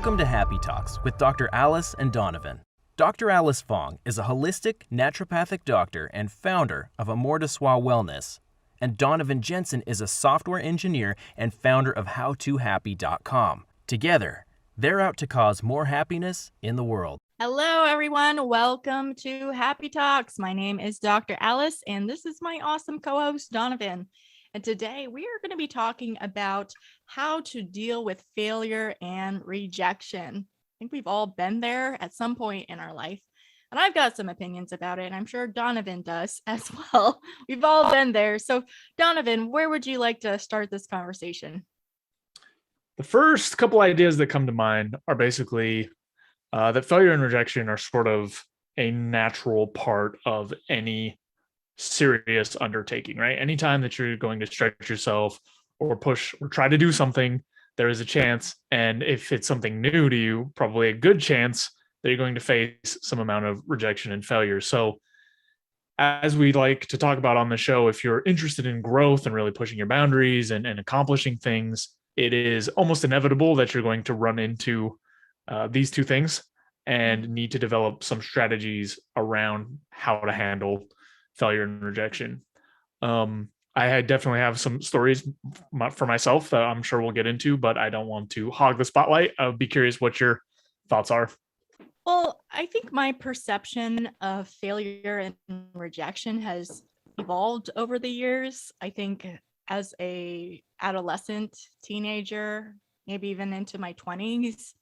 Welcome to Happy Talks with Dr. Alice and Donovan. Dr. Alice Fong is a holistic naturopathic doctor and founder of Amor de Soi Wellness. And Donovan Jensen is a software engineer and founder of HowToHappy.com. Together, they're out to cause more happiness in the world. Hello, everyone. Welcome to Happy Talks. My name is Dr. Alice, and this is my awesome co-host, Donovan. And today we are going to be talking about how to deal with failure and rejection. I think we've all been there at some point in our life, and I've got some opinions about it, and I'm sure Donovan does as well. We've all been there. So, Donovan, where would you like to start this conversation? The first couple ideas that come to mind are basically that failure and rejection are sort of a natural part of any serious undertaking, right? Anytime that you're going to stretch yourself or push or try to do something, there is a chance. And if it's something new to you, probably a good chance that you're going to face some amount of rejection and failure. So as we like to talk about on the show, if you're interested in growth and really pushing your boundaries and accomplishing things, it is almost inevitable that you're going to run into these two things and need to develop some strategies around how to handle failure and rejection. I definitely have some stories for myself that I'm sure we'll get into, but I don't want to hog the spotlight. I'd be curious what your thoughts are. Well, I think my perception of failure and rejection has evolved over the years. I think as a adolescent, teenager, maybe even into my 20s,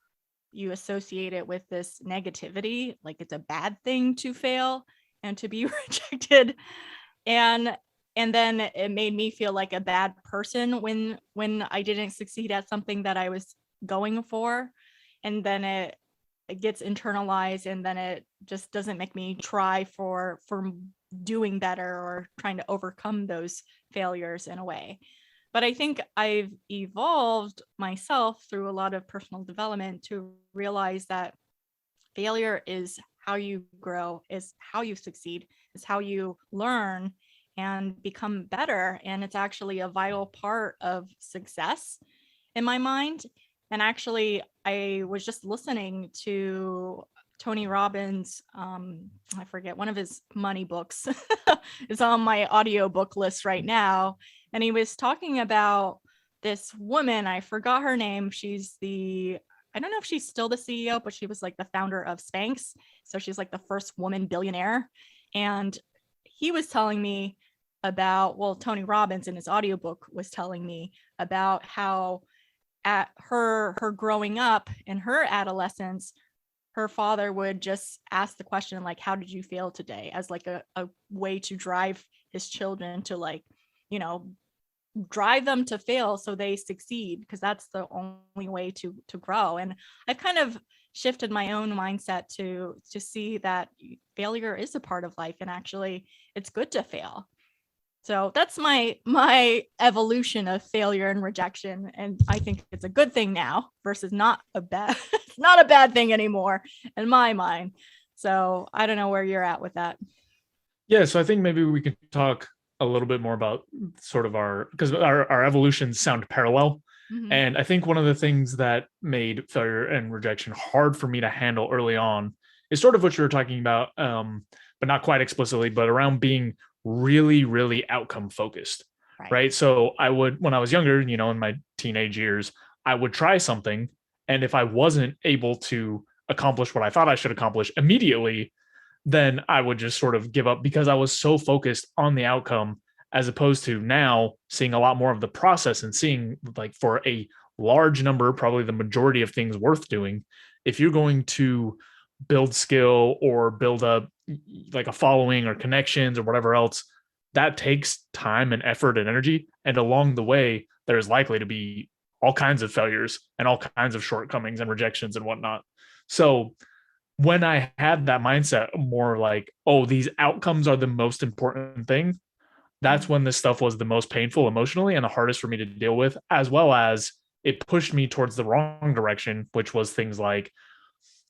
you associate it with this negativity, like it's a bad thing to fail and to be rejected. And then it made me feel like a bad person when I didn't succeed at something that I was going for. And then it gets internalized, and then it just doesn't make me try for doing better or trying to overcome those failures in a way. But I think I've evolved myself through a lot of personal development to realize that failure is how you grow, is how you succeed, is how you learn and become better. And it's actually a vital part of success in my mind. And actually, I was just listening to Tony Robbins, I forget, one of his money books is on my audiobook list right now. And he was talking about this woman, I forgot her name. I don't know if she's still the CEO, but she was like the founder of Spanx. So she's like the first woman billionaire. And he was telling me about, Tony Robbins in his audiobook was telling me about how at her growing up in her adolescence, her father would just ask the question, like, how did you fail today? As like a way to drive his children to, like, drive them to fail so they succeed, because that's the only way to grow. And I've kind of shifted my own mindset to see that failure is a part of life, and actually it's good to fail. So that's my evolution of failure and rejection. And I think it's a good thing now versus not a bad thing anymore in my mind. So I don't know where you're at with that. Yeah, so I think maybe we could talk a little bit more about sort of because our evolutions sound parallel. Mm-hmm. And I think one of the things that made failure and rejection hard for me to handle early on is sort of what you were talking about, but not quite explicitly, but around being really, really outcome focused, right? So when I was younger, in my teenage years, I would try something. And if I wasn't able to accomplish what I thought I should accomplish immediately, then I would just sort of give up, because I was so focused on the outcome, as opposed to now seeing a lot more of the process and seeing, like, for a large number, probably the majority of things worth doing, if you're going to build skill or build up like a following or connections or whatever else, that takes time and effort and energy. And along the way, there's likely to be all kinds of failures and all kinds of shortcomings and rejections and whatnot. So when I had that mindset more like, oh, these outcomes are the most important thing, that's when this stuff was the most painful emotionally and the hardest for me to deal with, as well as it pushed me towards the wrong direction, which was things like,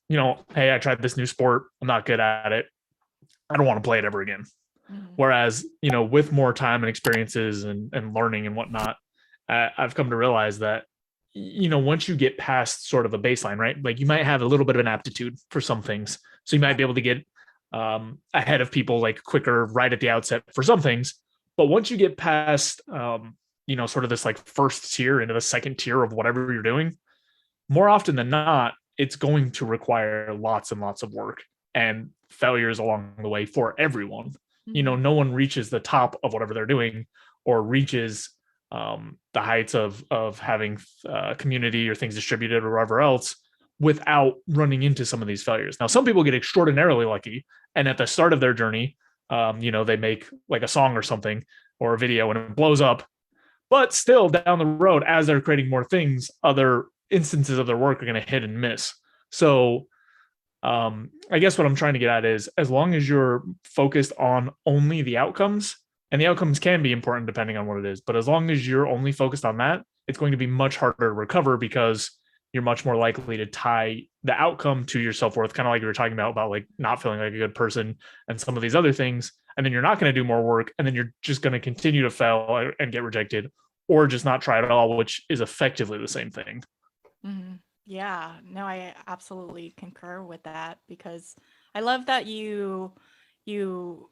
hey, I tried this new sport, I'm not good at it, I don't want to play it ever again. Mm-hmm. Whereas, with more time and experiences and learning and whatnot, I've come to realize that once you get past sort of a baseline, right? Like you might have a little bit of an aptitude for some things. So you might be able to get ahead of people like quicker right at the outset for some things. But once you get past, sort of this like first tier into the second tier of whatever you're doing, more often than not, it's going to require lots and lots of work and failures along the way for everyone. No one reaches the top of whatever they're doing or reaches the heights of having community or things distributed or whatever else without running into some of these failures. Now, some people get extraordinarily lucky, and at the start of their journey, they make like a song or something or a video and it blows up. But still, down the road, as they're creating more things, other instances of their work are going to hit and miss. So I guess what I'm trying to get at is, as long as you're focused on only the outcomes, and the outcomes can be important depending on what it is, but as long as you're only focused on that, it's going to be much harder to recover because you're much more likely to tie the outcome to your self-worth, kind of like you were talking about like not feeling like a good person and some of these other things. And then you're not going to do more work, and then you're just going to continue to fail and get rejected, or just not try at all, which is effectively the same thing. Mm-hmm. Yeah, no, I absolutely concur with that, because I love that you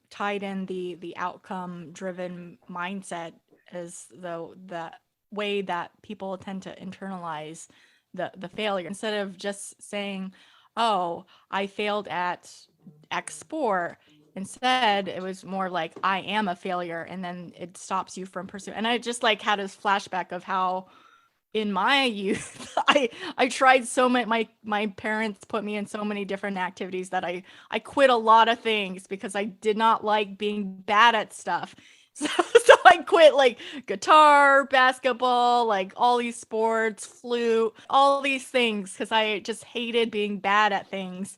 tied in the outcome driven mindset as though the way that people tend to internalize the failure, instead of just saying, oh, I failed at X sport. Instead, it was more like, I am a failure, and then it stops you from pursuing. And I just like had this flashback of how in my youth I tried so many, my parents put me in so many different activities that I quit a lot of things because I did not like being bad at stuff. So I quit like guitar, basketball, like all these sports, flute, all these things, because I just hated being bad at things.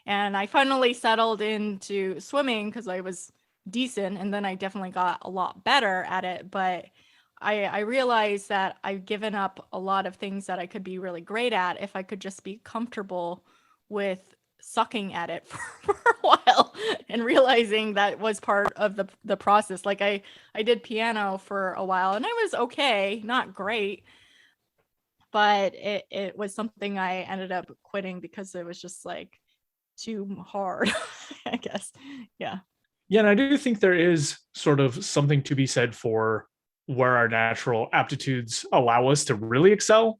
And I finally settled into swimming because I was decent, and then I definitely got a lot better at it. But I realized that I've given up a lot of things that I could be really great at if I could just be comfortable with sucking at it for a while, and realizing that was part of the process. Like I did piano for a while, and I was okay, not great, but it was something I ended up quitting because it was just like too hard, I guess. Yeah. Yeah, and I do think there is sort of something to be said for where our natural aptitudes allow us to really excel.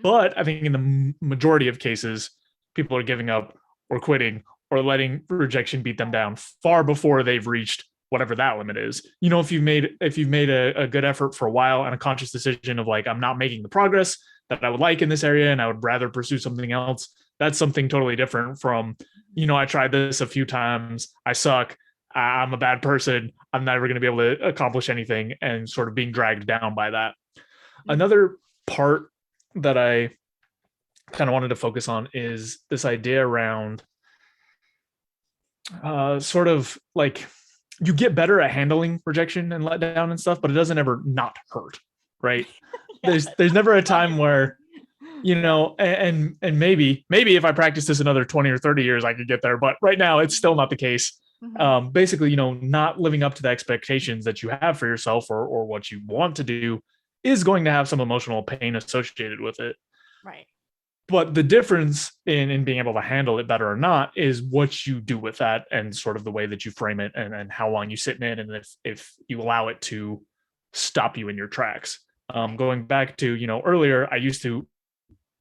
But I think in the majority of cases, people are giving up or quitting or letting rejection beat them down far before they've reached whatever that limit is. If you've made a good effort for a while and a conscious decision of like, I'm not making the progress that I would like in this area and I would rather pursue something else, that's something totally different from, I tried this a few times, I suck, I'm a bad person, I'm never going to be able to accomplish anything, and sort of being dragged down by that. Another part that I kind of wanted to focus on is this idea around sort of like, you get better at handling rejection and letdown and stuff, but it doesn't ever not hurt, right? Yeah. There's never a time where, and maybe if I practice this another 20 or 30 years, I could get there, but right now it's still not the case. Basically, not living up to the expectations that you have for yourself or what you want to do is going to have some emotional pain associated with it. Right. But the difference in being able to handle it better or not is what you do with that, and sort of the way that you frame it, and how long you sit in it, and if you allow it to stop you in your tracks. Going back to, earlier, I used to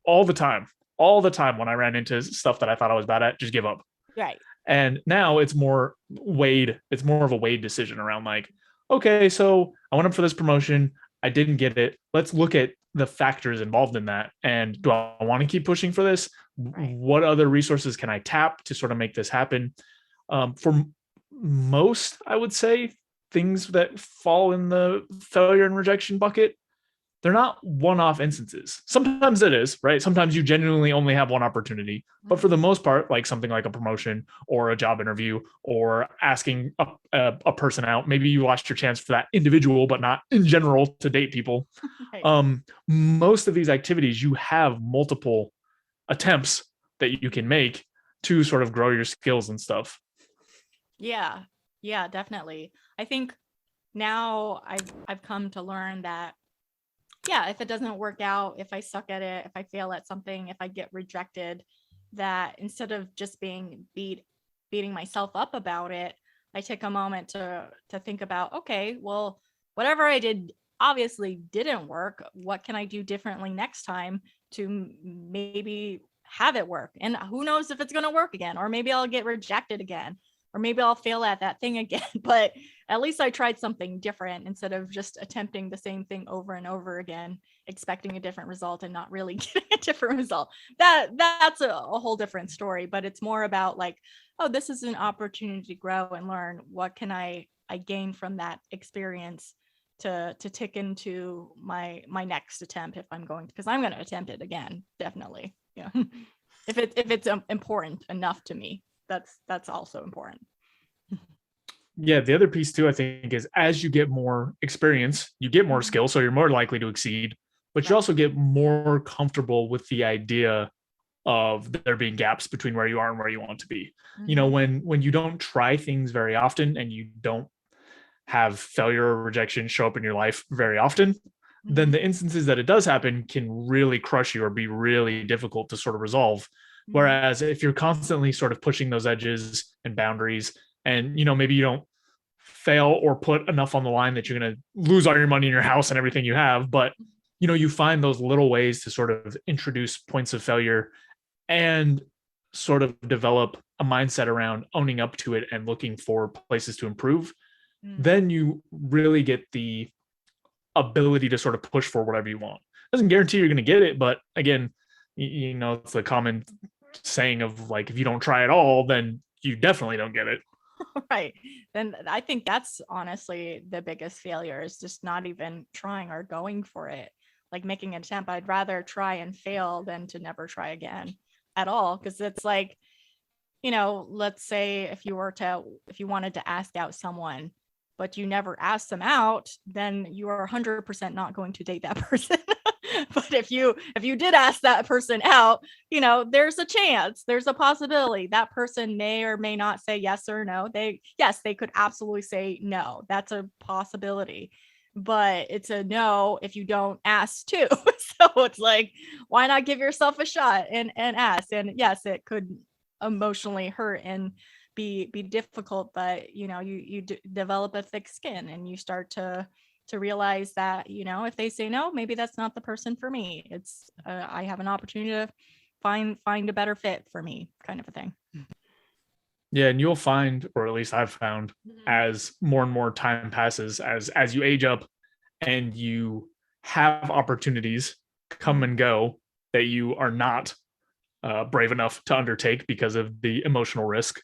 all the time when I ran into stuff that I thought I was bad at, just give up. Right. And now it's more of a weighed decision around like, okay, so I went up for this promotion, I didn't get it. Let's look at the factors involved in that. And do I want to keep pushing for this? Right. What other resources can I tap to sort of make this happen? For most, I would say, things that fall in the failure and rejection bucket, they're not one-off instances. Sometimes it is, right? Sometimes you genuinely only have one opportunity. But for the most part, like something like a promotion or a job interview or asking a person out, maybe you lost your chance for that individual, but not in general to date people. Right. Most of these activities, you have multiple attempts that you can make to sort of grow your skills and stuff. Yeah, definitely. I think now I've come to learn that yeah, if it doesn't work out, if I suck at it, if I fail at something, if I get rejected, that instead of just beating myself up about it, I take a moment to think about, okay, well, whatever I did obviously didn't work. What can I do differently next time to maybe have it work? And who knows if it's going to work again, or maybe I'll get rejected again, or maybe I'll fail at that thing again. But at least I tried something different instead of just attempting the same thing over and over again, expecting a different result and not really getting a different result. That's a whole different story, but it's more about like, oh, this is an opportunity to grow and learn. What can I gain from that experience to tick into my next attempt if I'm going to, because I'm going to attempt it again, definitely. Yeah. if it's important enough to me, that's also important. Yeah, the other piece too, I think, is as you get more experience, you get more skill, so you're more likely to exceed, but you also get more comfortable with the idea of there being gaps between where you are and where you want to be. You know, when you don't try things very often and you don't have failure or rejection show up in your life very often, then the instances that it does happen can really crush you or be really difficult to sort of resolve. Whereas if you're constantly sort of pushing those edges and boundaries, and you know, maybe you don't fail or put enough on the line that you're going to lose all your money in your house and everything you have, but you know, you find those little ways to sort of introduce points of failure and sort of develop a mindset around owning up to it and looking for places to improve, then you really get the ability to sort of push for whatever you want. Doesn't guarantee you're going to get it, but again, you know, it's the common saying of like, if you don't try at all, then you definitely don't get it. Right. Then I think that's honestly the biggest failure, is just not even trying or going for it, like making an attempt. I'd rather try and fail than to never try again at all. Because it's like, you know, let's say if you wanted to ask out someone, but you never asked them out, then you are 100% not going to date that person. But if you did ask that person out, you know, there's a chance, there's a possibility that person may or may not say yes or no. They could absolutely say no. That's a possibility, but it's a no if you don't ask too. So it's like, why not give yourself a shot and ask? And yes, it could emotionally hurt and be difficult, but you know, you develop a thick skin and you start to realize that, you know, if they say no, maybe that's not the person for me. It's I have an opportunity to find a better fit for me, kind of a thing. Yeah, and you'll find, or at least I've found, as more and more time passes, as you age up and you have opportunities come and go that you are not brave enough to undertake because of the emotional risk,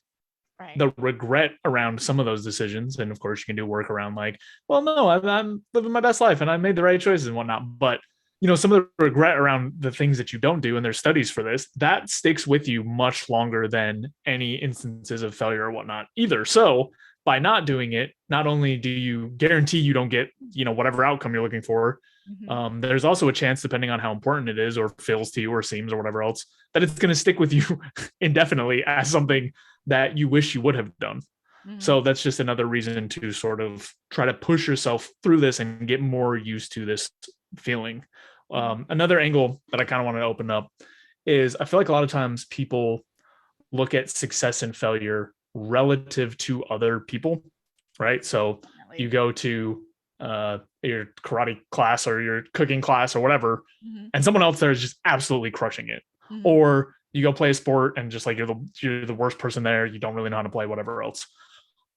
Right. the regret around some of those decisions. And of course, you can do work around like, well, no, I'm living my best life and I made the right choices and whatnot. But, you know, some of the regret around the things that you don't do, and there's studies for this, that sticks with you much longer than any instances of failure or whatnot either. So by not doing it, not only do you guarantee you don't get, you know, whatever outcome you're looking for, there's also a chance, depending on how important it is or feels to you or seems or whatever else, that it's going to stick with you indefinitely as something that you wish you would have done. So that's just another reason to sort of try to push yourself through this and get more used to this feeling. Another angle that I kind of want to open up is I feel like a lot of times people look at success and failure relative to other people, right? So you go to your karate class or your cooking class or whatever, and someone else there is just absolutely crushing it. Or you go play a sport and just like you're the worst person there, you don't really know how to play, whatever else.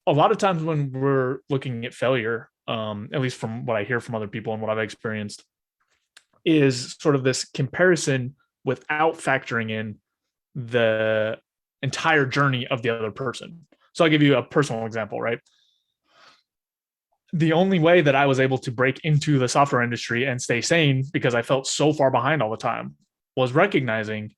A lot of times when we're looking at failure, at least from what I hear from other people and what I've experienced, is sort of this comparison without factoring in the entire journey of the other person. So I'll give you a personal example, right? The only way that I was able to break into the software industry and stay sane, because I felt so far behind all the time, was recognizing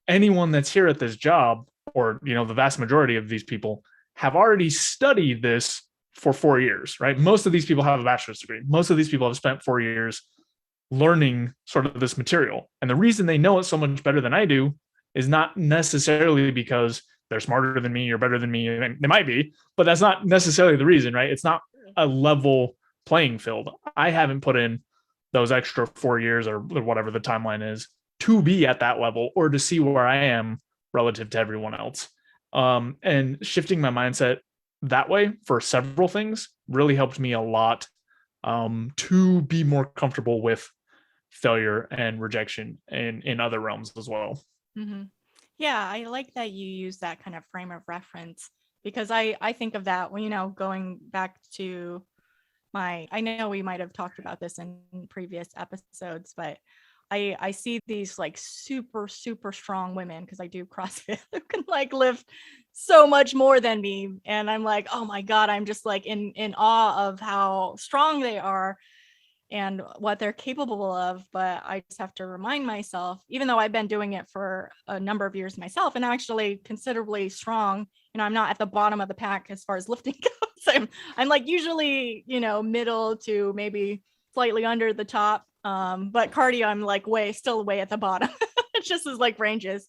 anyone that's here at this job, or, you know, the vast majority of these people have already studied this for 4 years, right? Most of these people have a bachelor's degree. Most of these people have spent 4 years learning sort of this material. And the reason they know it so much better than I do is not necessarily because they're smarter than me or better than me. And they might be, but that's not necessarily the reason, right? It's not a level playing field. I haven't put in those extra 4 years or whatever the timeline is to be at that level or to see where I am relative to everyone else. And shifting my mindset that way for several things really helped me a lot to be more comfortable with failure and rejection in other realms as well. Mm-hmm. Yeah, I like that you use that kind of frame of reference, because I think of that when, going back to I know we might have talked about this in previous episodes, but I see these like super, super strong women, because I do CrossFit, who can like lift so much more than me. And I'm like, oh my God, I'm just like in awe of how strong they are and what they're capable of. But I just have to remind myself, even though I've been doing it for a number of years myself, and I'm actually considerably strong, I'm not at the bottom of the pack as far as lifting goes. I'm like usually, middle to maybe slightly under the top. But cardio, I'm like still way at the bottom. It just is like ranges.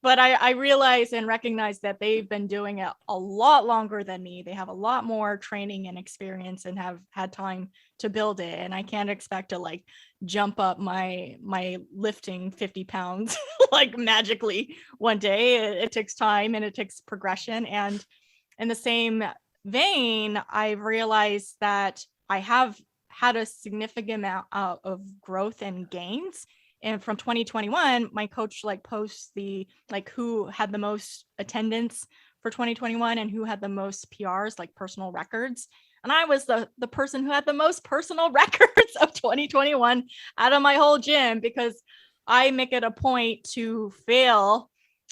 But I realize and recognize that they've been doing it a lot longer than me. They have a lot more training and experience and have had time to build it. And I can't expect to like jump up my lifting 50 pounds like magically one day. It takes time and it takes progression. And in the same vein, I've realized that I have had a significant amount of growth and gains. And from 2021, my coach like posts the like who had the most attendance for 2021 and who had the most PRs, like personal records. And I was the person who had the most personal records of 2021 out of my whole gym, because I make it a point to fail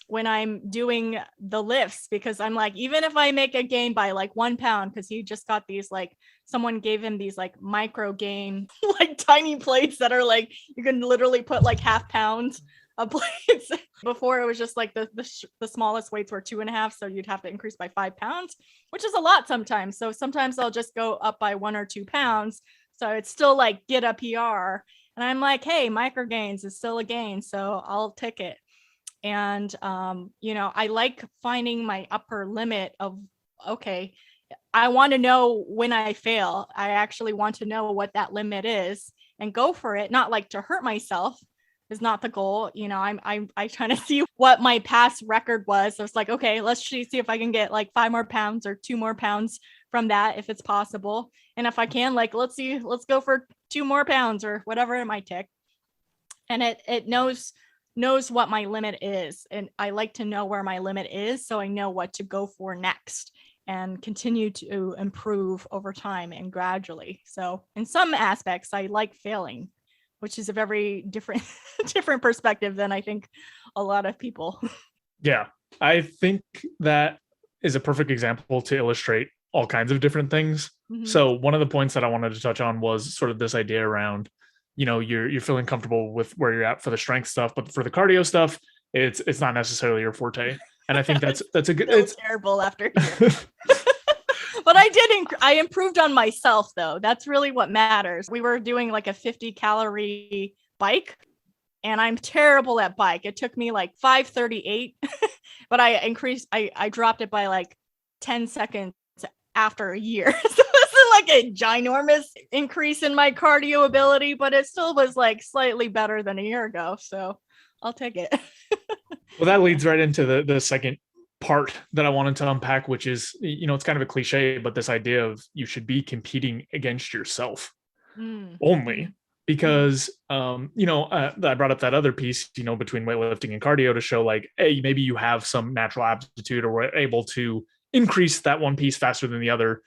when I'm doing the lifts, because I'm like, even if I make a gain by like 1 pound, because he just got these like, someone gave him these like micro gain, like tiny plates that are like, you can literally put like half pounds of plates. Before it was just like the smallest weights were 2.5. So you'd have to increase by 5 pounds, which is a lot sometimes. So sometimes I'll just go up by 1 or 2 pounds. So it's still like get a PR. And I'm like, hey, micro gains is still a gain. So I'll take it. And, I like finding my upper limit of, okay, I want to know when I fail. I actually want to know what that limit is and go for it. Not like to hurt myself is not the goal. I'm trying to see what my past record was. So it's like, okay, let's see if I can get like 5 more pounds or 2 more pounds from that, if it's possible. And if I can, like, let's go for 2 more pounds or whatever it might take. And it knows what my limit is. And I like to know where my limit is, so I know what to go for next and continue to improve over time and gradually. So in some aspects, I like failing, which is a very different perspective than I think a lot of people. Yeah, I think that is a perfect example to illustrate all kinds of different things. Mm-hmm. So one of the points that I wanted to touch on was sort of this idea around, you're feeling comfortable with where you're at for the strength stuff, but for the cardio stuff, it's not necessarily your forte. And I think that's a good. It's terrible after. But I improved on myself though. That's really what matters. We were doing like a 50 calorie bike, and I'm terrible at bike. It took me like 5:38, but I dropped it by like 10 seconds after a year. So like a ginormous increase in my cardio ability, but it still was like slightly better than a year ago. So I'll take it. Well, that leads right into the second part that I wanted to unpack, which is, it's kind of a cliche, but this idea of you should be competing against yourself only. Because, I brought up that other piece, between weightlifting and cardio to show like, hey, maybe you have some natural aptitude or were able to increase that one piece faster than the other,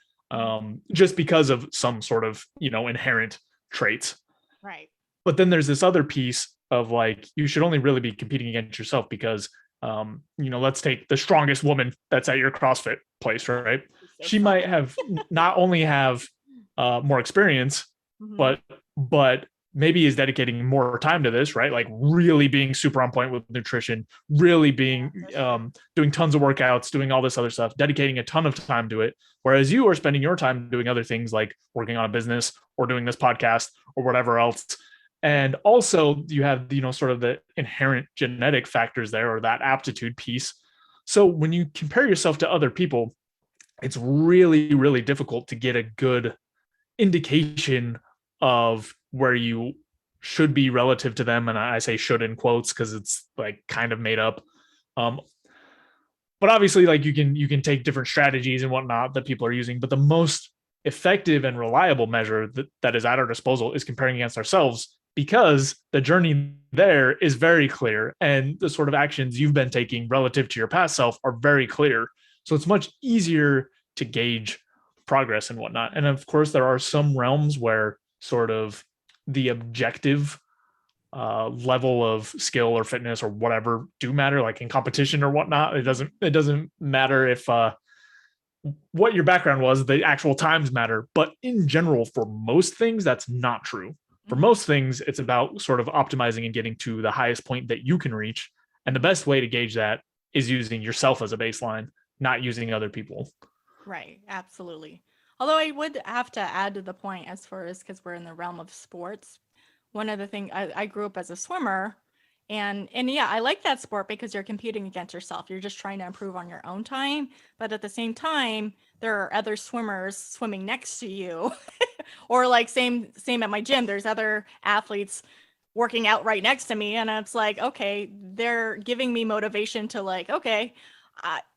just because of some sort of, inherent traits. Right. But then there's this other piece of like, you should only really be competing against yourself because, let's take the strongest woman that's at your CrossFit place, right? So she might have not only have more experience, but maybe is dedicating more time to this, right? Like really being super on point with nutrition, really being doing tons of workouts, doing all this other stuff, dedicating a ton of time to it. Whereas you are spending your time doing other things like working on a business or doing this podcast or whatever else. And also you have, sort of the inherent genetic factors there, or that aptitude piece. So when you compare yourself to other people, it's really, really difficult to get a good indication of where you should be relative to them. And I say should in quotes because it's like kind of made up. But obviously, like you can take different strategies and whatnot that people are using. But the most effective and reliable measure that is at our disposal is comparing against ourselves, because the journey there is very clear and the sort of actions you've been taking relative to your past self are very clear. So it's much easier to gauge progress and whatnot. And of course, there are some realms where sort of the objective level of skill or fitness or whatever do matter, like in competition or whatnot. It doesn't matter if what your background was, the actual times matter. But in general, for most things, that's not true. For most things, it's about sort of optimizing and getting to the highest point that you can reach. And the best way to gauge that is using yourself as a baseline, not using other people. Right. Absolutely. Although I would have to add to the point as far as, because we're in the realm of sports, one of the things I grew up as a swimmer, and yeah, I like that sport because you're competing against yourself. You're just trying to improve on your own time, but at the same time, there are other swimmers swimming next to you, or like same at my gym. There's other athletes working out right next to me, and it's like, okay, they're giving me motivation to like, okay,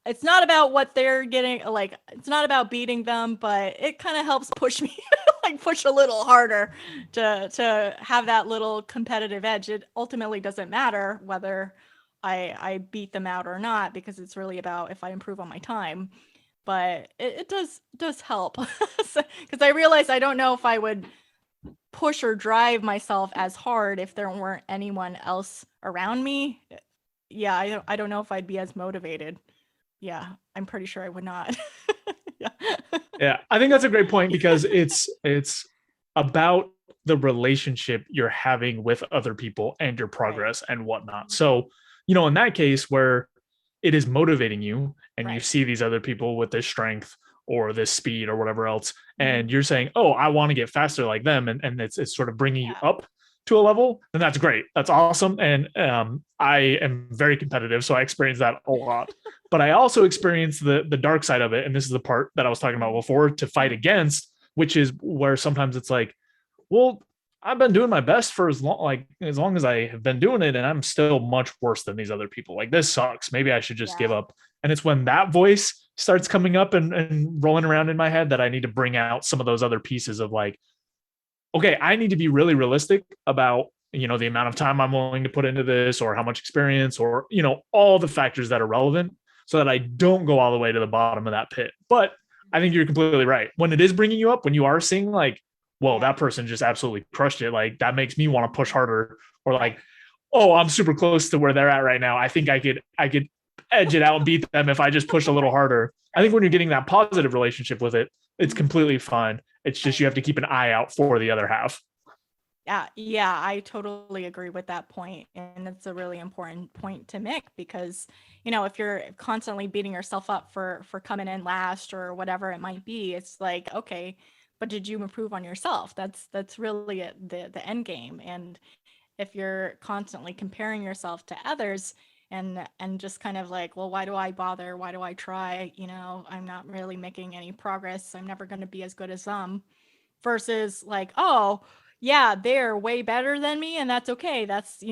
it's not about what they're getting, like it's not about beating them, but it kind of helps push me like push a little harder to have that little competitive edge. It ultimately doesn't matter whether I beat them out or not, because it's really about if I improve on my time. But it does help, because I realize I don't know if I would push or drive myself as hard if there weren't anyone else around me. Yeah, I don't know if I'd be as motivated. Yeah, I'm pretty sure I would not. Yeah. Yeah, I think that's a great point, because it's about the relationship you're having with other people and your progress and whatnot. So, in that case where it is motivating you and you Right. see these other people with this strength or this speed or whatever else, Mhm. and you're saying, oh, I want to get faster like them, and it's sort of bringing you Yeah. up to a level, then that's great. That's awesome. And I am very competitive, so I experience that a lot. But I also experience the dark side of it, and this is the part that I was talking about before, to fight against, which is where sometimes it's like, well, I've been doing my best for as long as I have been doing it, and I'm still much worse than these other people. Like, this sucks. Maybe I should just give Yeah. up. And it's when that voice starts coming up and rolling around in my head that I need to bring out some of those other pieces of like, okay, I need to be really realistic about, the amount of time I'm willing to put into this, or how much experience, or, all the factors that are relevant, so that I don't go all the way to the bottom of that pit. But I think you're completely right. When it is bringing you up, when you are seeing like, whoa, Yeah. that person just absolutely crushed it, like that makes me want to push harder, or like, Right. oh, I'm super close to where they're at right now. I think I could edge it out and beat them if I just push a little harder. I think when you're getting that positive relationship with it, it's completely fine. It's just you have to keep an eye out for the other half. Yeah, I totally agree with that point. And it's a really important point to make, because, if you're constantly beating yourself up for coming in last or whatever it might be, it's like, okay, but did you improve on yourself? That's really the end game. And if you're constantly comparing yourself to others, and just kind of like, well, why do I bother? Why do I try? I'm not really making any progress. I'm never going to be as good as them. Versus like, oh, yeah, they're way better than me, and that's okay. That's,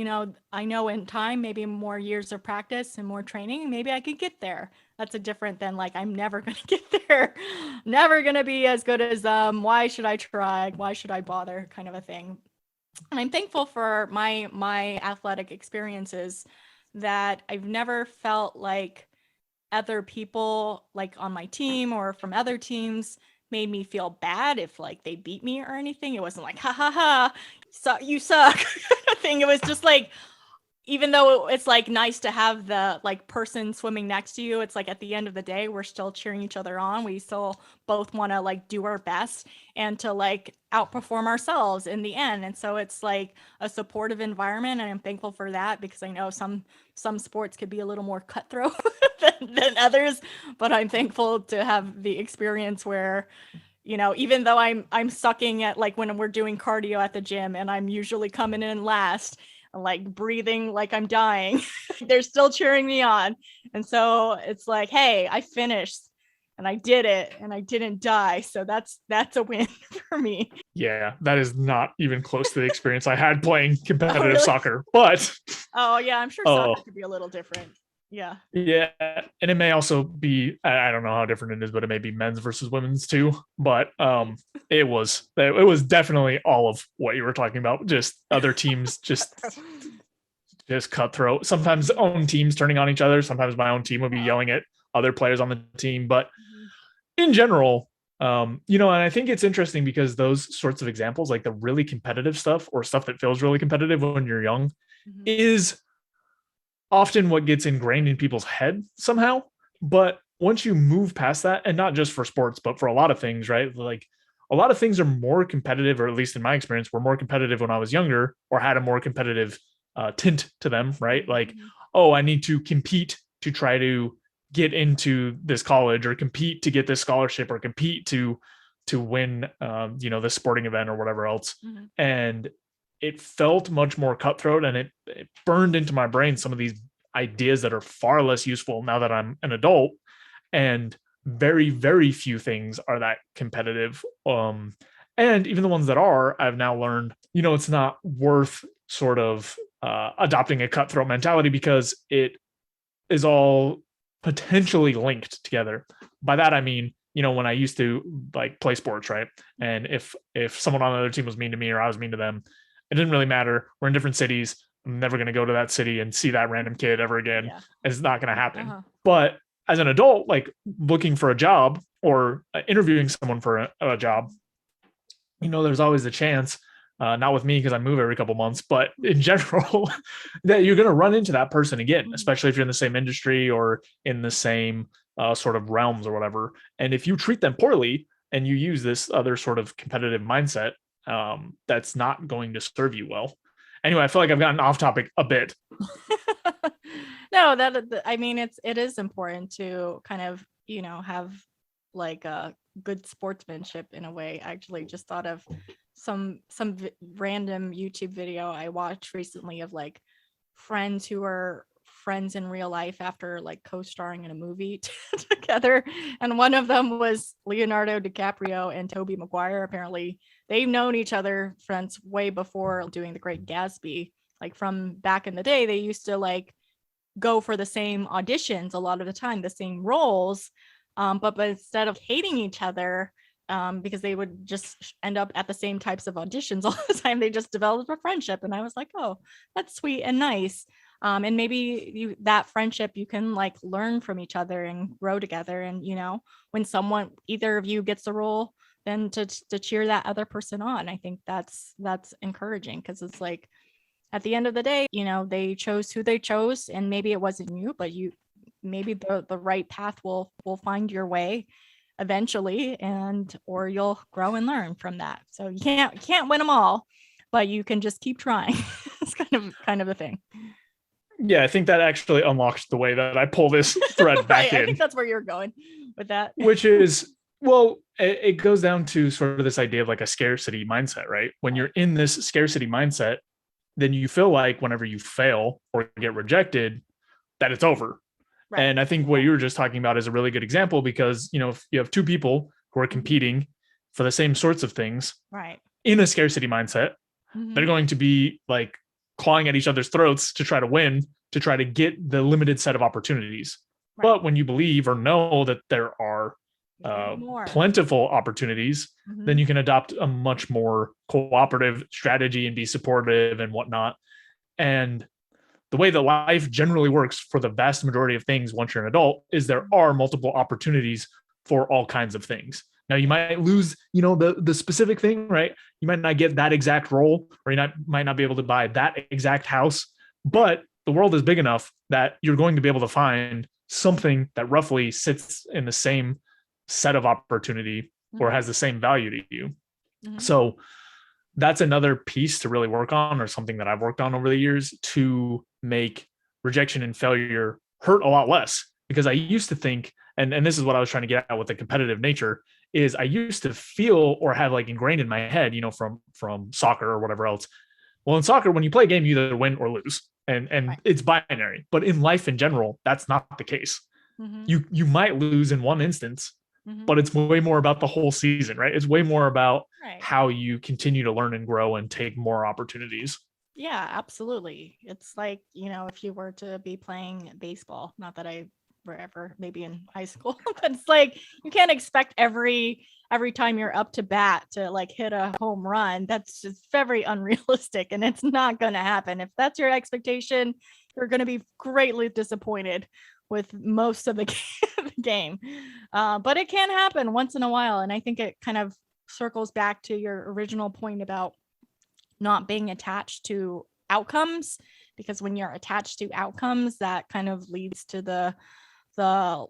I know in time, maybe more years of practice and more training, maybe I could get there. That's a different than like, I'm never going to get there. Never going to be as good as why should I try? Why should I bother? Kind of a thing. And I'm thankful for my athletic experiences, that I've never felt like other people like on my team or from other teams made me feel bad if like they beat me or anything. It wasn't like, ha ha ha, so you suck thing. It was just like, even though it's like nice to have the like person swimming next to you, it's like at the end of the day, we're still cheering each other on. We still both want to like do our best and to like outperform ourselves in the end. And so it's like a supportive environment. And I'm thankful for that, because I know some sports could be a little more cutthroat than others, but I'm thankful to have the experience where, even though I'm sucking at like when we're doing cardio at the gym and I'm usually coming in last, like breathing like I'm dying, they're still cheering me on. And so it's like, hey, I finished and I did it and I didn't die. So that's a win for me. Yeah, that is not even close to the experience I had playing competitive really? soccer. But Oh yeah, I'm sure soccer could be a little different. Yeah. Yeah, and it may also be, I don't know how different it is, but it may be men's versus women's too. But it was definitely all of what you were talking about. Just other teams, just cutthroat. Sometimes own teams turning on each other. Sometimes my own team would be yelling at other players on the team. But in general, and I think it's interesting because those sorts of examples, like the really competitive stuff or stuff that feels really competitive when you're young, is often what gets ingrained in people's head somehow. But once you move past that, and not just for sports, but for a lot of things, right? Like a lot of things are more competitive, or at least in my experience, were more competitive when I was younger, or had a more competitive tint to them, right? Like, oh, I need to compete to try to get into this college, or compete to get this scholarship, or compete to win, this sporting event or whatever else. And it felt much more cutthroat, and it burned into my brain some of these ideas that are far less useful now that I'm an adult. And very, very few things are that competitive. And even the ones that are, I've now learned, it's not worth sort of adopting a cutthroat mentality, because it is all potentially linked together. By that, I mean, when I used to like play sports, right? And if someone on the other team was mean to me, or I was mean to them, it didn't really matter. We're in different cities. I'm never going to go to that city and see that random kid ever again. Yeah. It's not going to happen. But as an adult, like looking for a job or interviewing someone for a job, there's always a chance, not with me because I move every couple months, but in general, that you're going to run into that person again, especially if you're in the same industry or in the same sort of realms or whatever. And if you treat them poorly and you use this other sort of competitive mindset, that's not going to serve you well. Anyway, I feel like I've gotten off topic a bit. No, it is important to kind of, have like a good sportsmanship in a way. I actually just thought of some random YouTube video I watched recently of like friends who are friends in real life after like co-starring in a movie together. And one of them was Leonardo DiCaprio and Tobey Maguire. Apparently they've known each other since way before doing The Great Gatsby. Like from back in the day, they used to like go for the same auditions a lot of the time, the same roles. But instead of hating each other, because they would just end up at the same types of auditions all the time, they just developed a friendship. And I was like, oh, that's sweet and nice. And maybe that friendship, you can like learn from each other and grow together. And, when either of you gets a role, then to cheer that other person on. I think that's encouraging, because it's like, at the end of the day, they chose who they chose, and maybe it wasn't you, but maybe the right path will find your way eventually, or you'll grow and learn from that. So you can't win them all, but you can just keep trying. It's kind of a thing. Yeah, I think that actually unlocks the way that I pull this thread back in. I think that's where you're going with that. Which is, well, it goes down to sort of this idea of like a scarcity mindset, right? When you're in this scarcity mindset, then you feel like whenever you fail or get rejected, that it's over. Right. And I think what you were just talking about is a really good example, because, if you have two people who are competing for the same sorts of things, right, in a scarcity mindset, they're going to be like clawing at each other's throats to try to win, to try to get the limited set of opportunities. Right. But when you believe or know that there are plentiful opportunities, then you can adopt a much more cooperative strategy and be supportive and whatnot. And the way that life generally works for the vast majority of things once you're an adult is there are multiple opportunities for all kinds of things. Now you might lose, the specific thing, right? You might not get that exact role, or you might not be able to buy that exact house, but the world is big enough that you're going to be able to find something that roughly sits in the same set of opportunity or has the same value to you. So that's another piece to really work on, or something that I've worked on over the years, to make rejection and failure hurt a lot less. Because I used to think, and this is what I was trying to get at with the competitive nature, is I used to feel or have like ingrained in my head, from soccer or whatever else. Well, in soccer, when you play a game, you either win or lose, and right, it's binary. But in life in general, that's not the case. You might lose in one instance, but it's way more about the whole season, right? It's way more about Right. how you continue to learn and grow and take more opportunities. Yeah, absolutely. It's like, if you were to be playing baseball, not that I were ever maybe in high school, but it's like you can't expect every time you're up to bat to like hit a home run. That's just very unrealistic, and it's not going to happen. If that's your expectation, you're going to be greatly disappointed with most of the game. But it can happen once in a while, and I think it kind of circles back to your original point about not being attached to outcomes, because when you're attached to outcomes, that kind of leads to the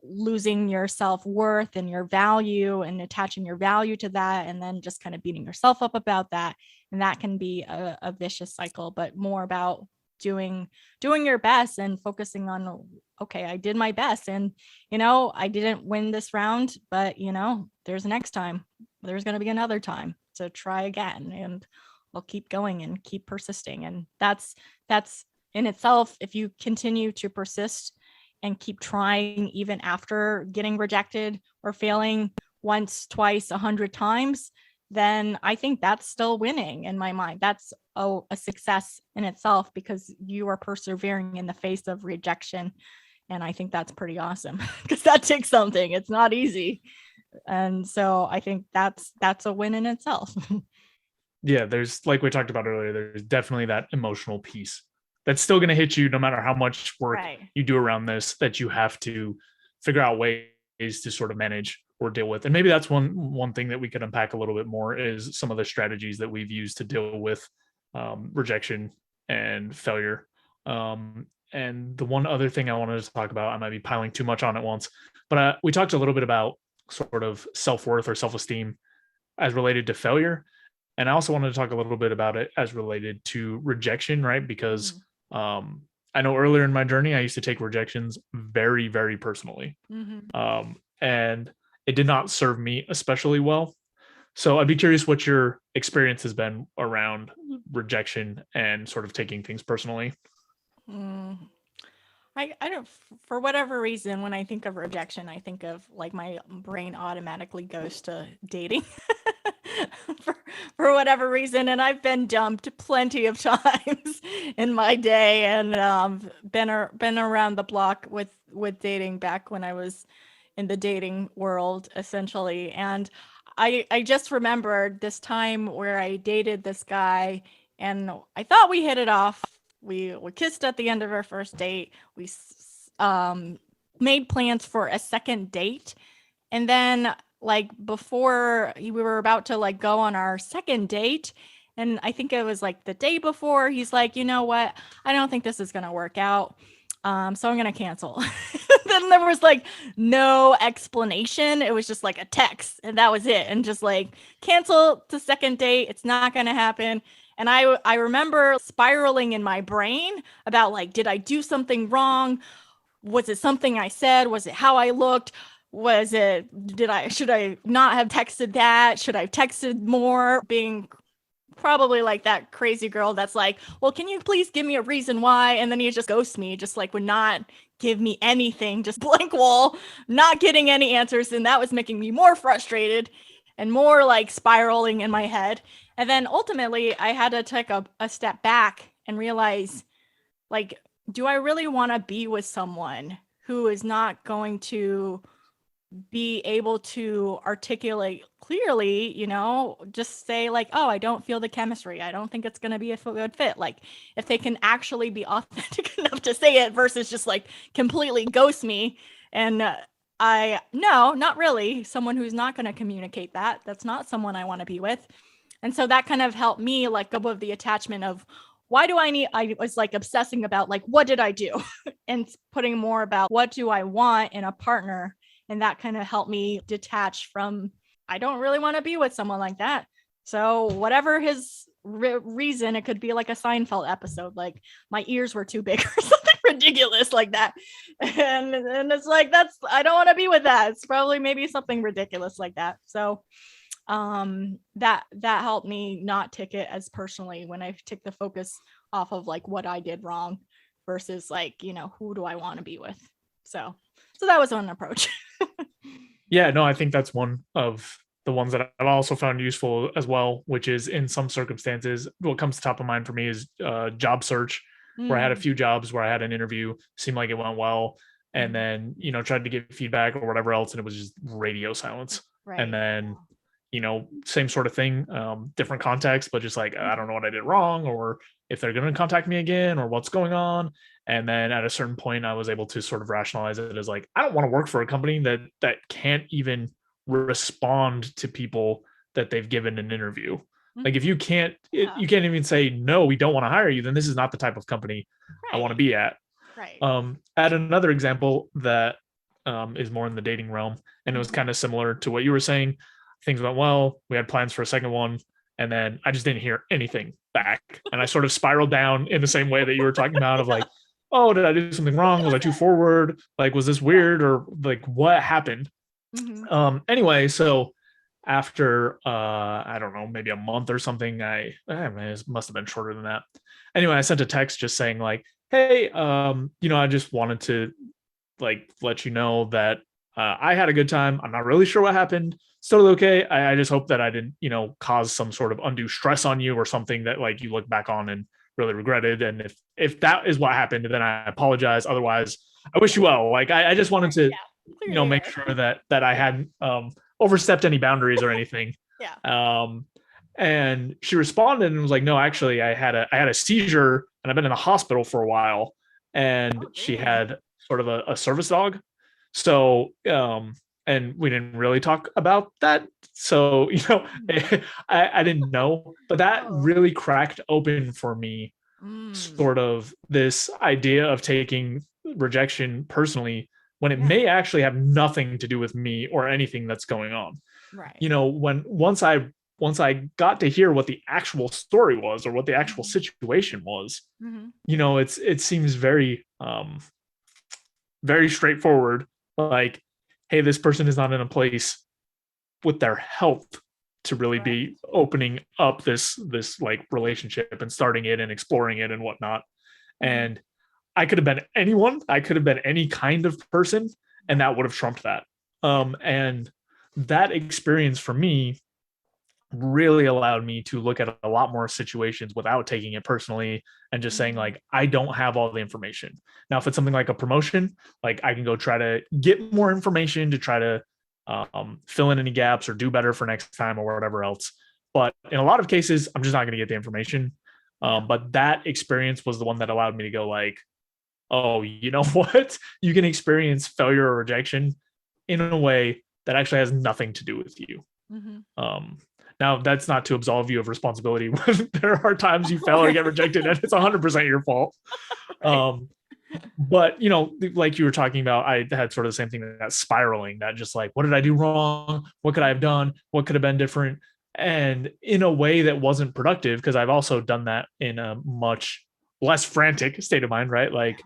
losing your self-worth and your value and attaching your value to that, and then just kind of beating yourself up about that. And that can be a vicious cycle, but more about doing your best and focusing on, okay, I did my best, and I didn't win this round, but there's next time, there's going to be another time to try again, and I'll keep going and keep persisting. And that's in itself, if you continue to persist and keep trying even after getting rejected or failing once, twice, 100 times, then I think that's still winning in my mind. That's a success in itself, because you are persevering in the face of rejection. And I think that's pretty awesome, because that takes something. It's not easy. And so I think that's a win in itself. Yeah, there's, like we talked about earlier, there's definitely that emotional piece that's still going to hit you no matter how much work Right. you do around this, that you have to figure out ways to sort of manage or deal with. And maybe that's one thing that we could unpack a little bit more, is some of the strategies that we've used to deal with rejection and failure. And the one other thing I wanted to talk about, I might be piling too much on at once, but we talked a little bit about sort of self-worth or self-esteem as related to failure. And I also wanted to talk a little bit about it as related to rejection, right? Because I know earlier in my journey, I used to take rejections very, very personally. And it did not serve me especially well. So I'd be curious what your experience has been around rejection and sort of taking things personally. I don't, for whatever reason, when I think of rejection, I think of like my brain automatically goes to dating. for whatever reason, and I've been dumped plenty of times in my day, and been around the block with dating back when I was in the dating world, essentially. And I just remembered this time where I dated this guy, and I thought we hit it off. We kissed at the end of our first date. We made plans for a second date, and then like before we were about to like go on our second date, and I think it was like the day before, he's like, you know what, I don't think this is gonna work out, so I'm gonna cancel. Then there was like no explanation. It was just like a text, and that was it. And just like, cancel the second date, it's not gonna happen. And I remember spiraling in my brain about like, did I do something wrong? Was it something I said? Was it how I looked? Was it, should I not have texted that? Should I have texted more? Being probably like that crazy girl that's like, well, can you please give me a reason why? And then he just ghosts me, just like would not give me anything, just blank wall, not getting any answers. And that was making me more frustrated and more like spiraling in my head. And then ultimately I had to take a step back and realize, like, do I really want to be with someone who is not going to be able to articulate clearly, just say like, oh, I don't feel the chemistry, I don't think it's going to be a good fit. Like, if they can actually be authentic enough to say it versus just like completely ghost me. And no, not really. Someone who's not going to communicate that's not someone I want to be with. And so that kind of helped me let go of the attachment of, I was like obsessing about like, what did I do? And putting more about, what do I want in a partner? And that kind of helped me detach from, I don't really want to be with someone like that. So whatever his reason, it could be like a Seinfeld episode, like my ears were too big or something ridiculous like that. And it's like, I don't want to be with that. It's probably maybe something ridiculous like that. So that helped me not take it as personally when I took the focus off of like what I did wrong versus like, who do I want to be with? So that was one approach. Yeah, no, I think that's one of the ones that I've also found useful as well, which is in some circumstances, what comes to top of mind for me is job search, where I had a Mm, few jobs where I had an interview, seemed like it went well, and mhm. then, tried to get feedback or whatever else, and it was just radio silence. And Right. then, same sort of thing, different context, but just like, I don't Mhm. know what I did wrong, or if they're going to contact me again, or what's going on. And then at a certain point, I was able to sort of rationalize it as like, I don't want to work for a company that can't even respond to people that they've given an interview. Like if Mhm. you can't, Yeah. you can't even say no, we don't want to hire you. Then this is not the type of company I want to Right. be at. Right. Add another example that is more in the dating realm, and it was Mhm. kind of similar to what you were saying. Things went well. We had plans for a second one, and then I just didn't hear anything back, and I sort of spiraled down in the same way that you were talking about. Of like, oh, did I do something wrong? Was I too forward? Like, was this Yeah. weird, or like what happened? Mhm. Anyway, so after I don't know, maybe a month or something, it must have been shorter than that. Anyway, I sent a text just saying like, hey, I just wanted to like let you know that I had a good time. I'm not really sure what happened. It's totally okay. I just hope that I didn't, cause some sort of undue stress on you or something that like you look back on and really regretted. And if that is what happened, then I apologize. Otherwise, I wish Yeah. you well. Like I just wanted Right. to, Yeah. Clear the make air. sure that I Yeah. hadn't overstepped any boundaries or anything. Yeah. Um, and she responded and was like, no, actually, I had a seizure and I've been in the hospital for a while. And Oh, she dang. had sort of a service dog. So, and we didn't really talk about that. So, Mhm. I didn't know, but that Oh. really cracked open for me Mm. sort of this idea of taking rejection personally when it Yeah. may actually have nothing to do with me or anything that's going on. Right. When once I got to hear what the actual story was or what the actual Mhm. situation was, Mhm. it seems very very straightforward. Like, hey, this person is not in a place with their health to really Right. be opening up this like relationship and starting it and exploring it and whatnot. Mhm. And I could have been anyone. I could have been any kind of person, and Right. that would have trumped that. Yeah. And that experience for me really allowed me to look at a lot more situations without taking it personally and just saying Mhm. like I don't have all the information. Now if it's something like a promotion, like I can go try to get more information to try to fill in any gaps or do better for next time or whatever else. But in a lot of cases I'm just not going to get the information. Yeah. But that experience was the one that allowed me to go like, oh, you know what, you can experience failure or rejection in a way that actually has nothing to do with you. Mhm. um, Now that's not to absolve you of responsibility when there are times you fail or Right. get rejected and it's 100% your fault. Right. Um, but like you were talking about, I had sort of the same thing, that spiraling, that just like, what did I do wrong? What could I have done? What could have been different? And in a way that wasn't productive, because I've also done that in a much less frantic state of mind, right? Like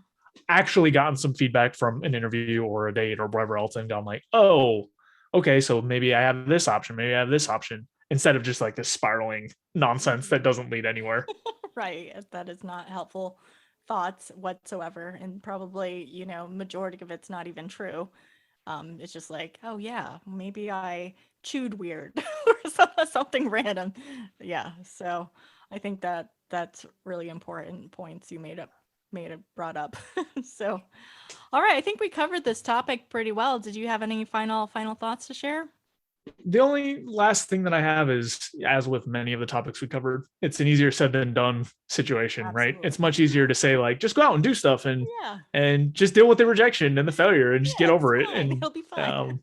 actually gotten some feedback from an interview or a date or whatever else and gone like, oh, okay, so maybe I have this option, maybe I have this option, instead of just like this spiraling nonsense Mhm. that doesn't lead anywhere. Right. That is not helpful thoughts whatsoever. And probably, majority of it's not even true. It's just like, oh yeah, maybe I chewed weird or something random. Yeah. So I think that's really important points you brought up. So all right, I think we covered this topic pretty well. Did you have any final thoughts to share? The only last thing that I have is, as with many of the topics we covered, it's an easier said than done situation, right? Absolutely. It's much easier to say like, just go out and do stuff Yeah. and just deal with the rejection and the failure and just get Yeah, it's over it. fine. And It'll be fine. um,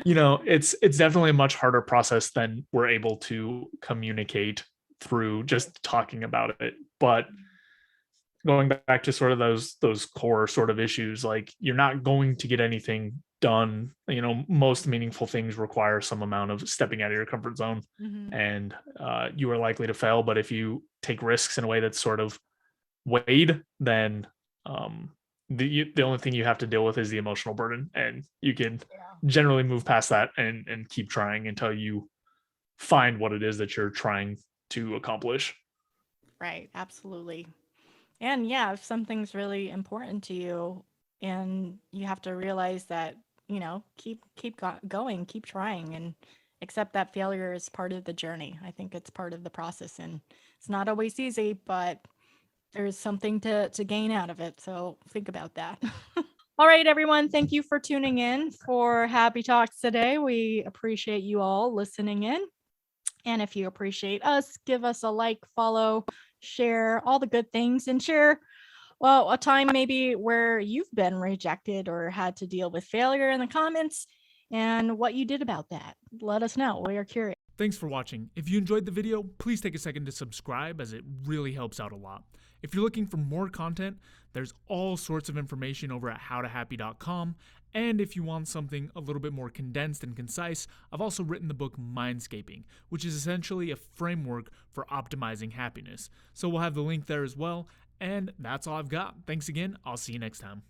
No. it's definitely a much harder process than we're able to communicate through Right. just talking about it. But going back to sort of those core sort of issues, like you're not going to get anything done. Most meaningful things require some amount of stepping out of your comfort zone, Mm-hmm. and you are likely to fail. But if you take risks in a way that's sort of weighed, then um the only thing you have to deal with is the emotional burden, and you can Yeah. generally move past that and keep trying until you find what it is that you're trying to accomplish. Right. Absolutely. And yeah, if something's really important to you and you have to realize that keep going, keep trying, and accept that failure is part of the journey. I think it's part of the process, and it's not always easy, but there's something to gain out of it. So think about that. All right, everyone. Thank you for tuning in for Happy Talks today. We appreciate you all listening in. And if you appreciate us, give us a like, follow, share, all the good things, and share, well, a time maybe where you've been rejected or had to deal with failure in the comments and what you did about that. Let us know. We are curious. Thanks for watching. If you enjoyed the video, please take a second to subscribe, as it really helps out a lot. If you're looking for more content, there's all sorts of information over at howtohappy.com. And if you want something a little bit more condensed and concise, I've also written the book Mindscaping, which is essentially a framework for optimizing happiness. So we'll have the link there as well. And that's all I've got. Thanks again. I'll see you next time.